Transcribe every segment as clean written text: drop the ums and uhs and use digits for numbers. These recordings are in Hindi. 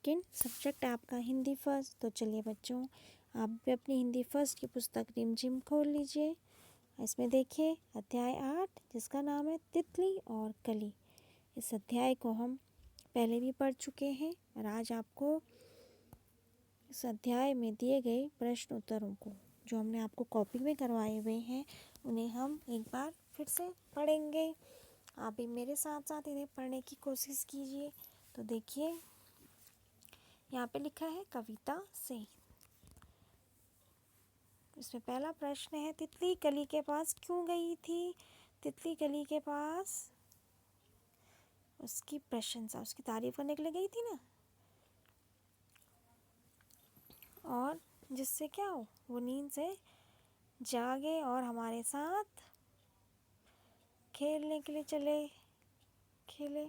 सेकंड, सब्जेक्ट आपका हिंदी फर्स्ट। तो चलिए बच्चों, आप भी अपनी हिंदी फर्स्ट की पुस्तक रिमझिम खोल लीजिए। इसमें देखिए अध्याय 8, जिसका नाम है तितली और कली। इस अध्याय को हम पहले भी पढ़ चुके हैं और आज आपको इस अध्याय में दिए गए प्रश्न उत्तरों को, जो हमने आपको कॉपी में करवाए हुए हैं, उन्हें हम एक बार फिर से पढ़ेंगे। आप भी मेरे साथ साथ इन्हें पढ़ने की कोशिश कीजिए। तो देखिए यहाँ पे लिखा है कविता से। इसमें पहला प्रश्न है, तितली कली के पास क्यों गई थी? तितली कली के पास उसकी प्रशंसा, उसकी तारीफ करने के लिए गई थी ना, और जिससे क्या हो, वो नींद से जागे और हमारे साथ खेलने के लिए खेले।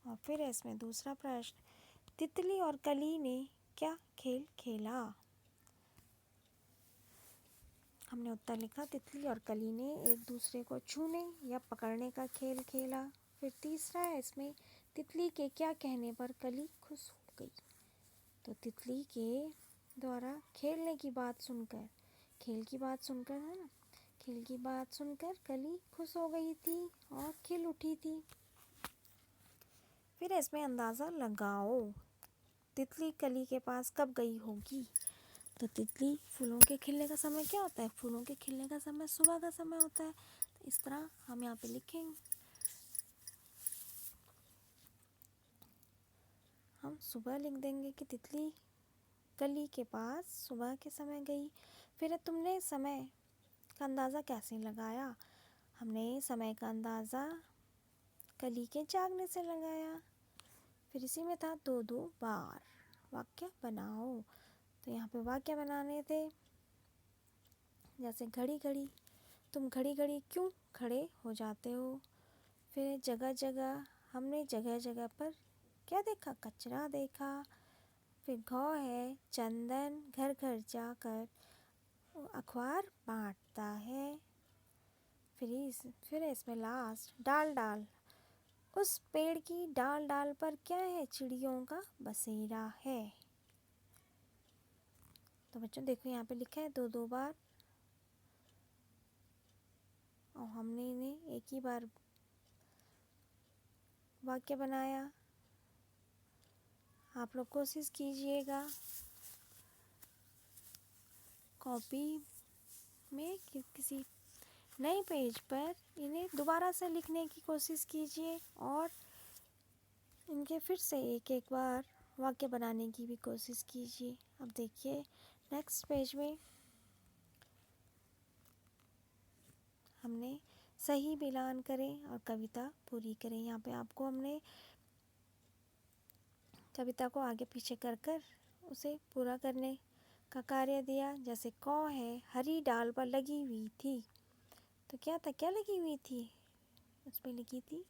और फिर इसमें दूसरा प्रश्न, तितली और कली ने क्या खेल खेला? हमने उत्तर लिखा, तितली और कली ने एक दूसरे को छूने या पकड़ने का खेल खेला। फिर तीसरा है इसमें, तितली के क्या कहने पर कली खुश हो गई? तो तितली के द्वारा खेलने की बात सुनकर, खेल की बात सुनकर है ना, खेल की बात सुनकर कली खुश हो गई थी और खिल उठी थी। फिर इसमें अंदाज़ा लगाओ, तितली कली के पास कब गई होगी? तो तितली, फूलों के खिलने का समय क्या होता है? फूलों के खिलने का समय सुबह का समय होता है। तो इस तरह हम यहाँ पे लिखेंगे, हम सुबह लिख देंगे कि तितली कली के पास सुबह के समय गई। फिर तुमने समय का अंदाज़ा कैसे लगाया? हमने समय का अंदाज़ा कली के जागने से लगाया। फिर इसी में था दो दो बार वाक्य बनाओ। तो यहाँ पे वाक्य बनाने थे, जैसे घड़ी घड़ी, तुम घड़ी घड़ी क्यों खड़े हो जाते हो? फिर जगह जगह, हमने जगह जगह पर क्या देखा? कचरा देखा। फिर घौ है, चंदन घर घर जाकर अखबार बांटता है। फिर इसमें लास्ट, डाल डाल, उस पेड़ की डाल डाल पर क्या है? चिड़ियों का बसेरा है। तो बच्चों देखो यहाँ पे लिखा है दो दो बार, और हमने इन्हें एक ही बार वाक्य बनाया। आप लोग कोशिश कीजिएगा कॉपी में किसी नए पेज पर इन्हें दोबारा से लिखने की कोशिश कीजिए और इनके फिर से एक एक बार वाक्य बनाने की भी कोशिश कीजिए। अब देखिए नेक्स्ट पेज में हमने सही मिलान करें और कविता पूरी करें। यहाँ पे आपको हमने कविता को आगे पीछे कर कर उसे पूरा करने का कार्य दिया। जैसे कौ है, हरी डाल पर लगी हुई थी। तो क्या था, क्या लगी हुई थी? उसमें लिखी थी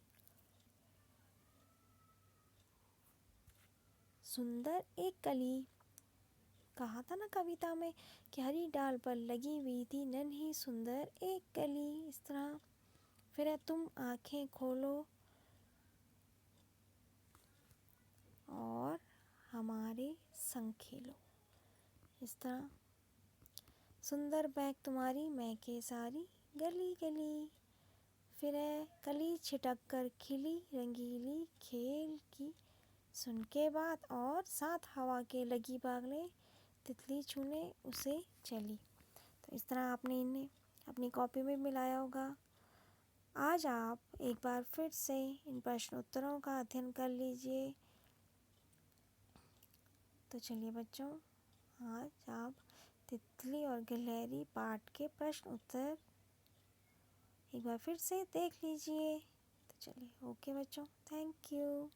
सुंदर एक कली। कहा था ना कविता में कि हरी डाल पर लगी हुई थी नन्ही सुंदर एक कली। इस तरह फिर है, तुम आंखें खोलो और हमारे संग खेलो। इस तरह सुंदर बैग तुम्हारी महके सारी गली गली। फिर है, कली छिटक कर खिली रंगीली खेल की सुन के बात, और साथ हवा के लगी बागले तितली छूने उसे चली। तो इस तरह आपने इन्हें अपनी कॉपी में मिलाया होगा। आज आप एक बार फिर से इन प्रश्न उत्तरों का अध्ययन कर लीजिए। तो चलिए बच्चों, आज आप तितली और गिलहरी पाठ के प्रश्न उत्तर एक बार फिर से देख लीजिए। तो चलिए, ओके बच्चों, थैंक यू।